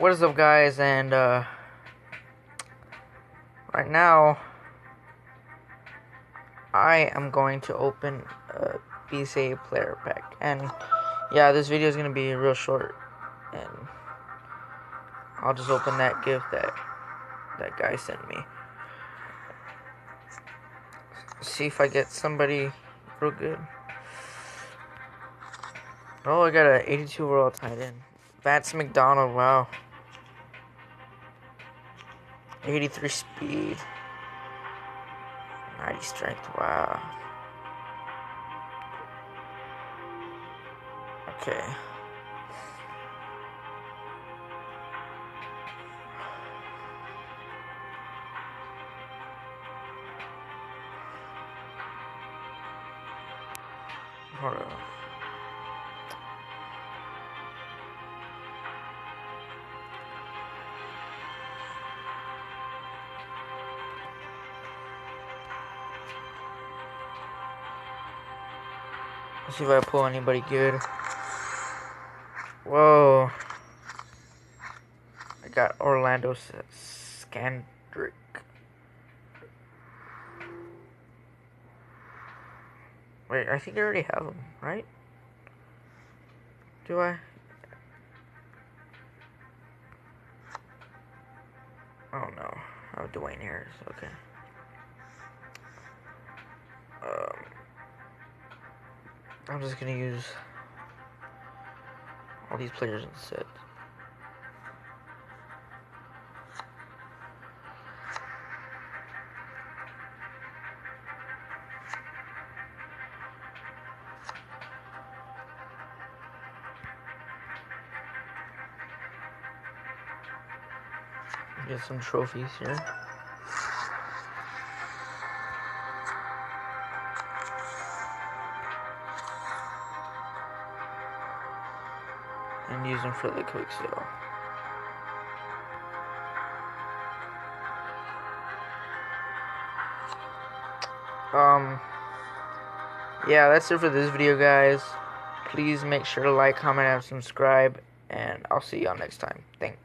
What is up, guys? And right now I am going to open a BCA player pack, and yeah, this video is gonna be real short, and I'll just open that gift that guy sent me. See if I get somebody real good. Oh, I got an 82 overall tight end. Vance McDonald, wow. 83 speed. 90 strength, wow. Okay. Hold on. Let's see if I pull anybody good. Whoa. I got Orlando Scandrick. Wait, I think I already have him, right? Do I? Oh no. Oh, Dwayne Harris. Okay. I'm just gonna use all these players instead. Get some trophies here. And use them for the quick sale. Yeah, that's it for this video, guys. Please make sure to like, comment, and subscribe, and I'll see y'all next time. Thanks.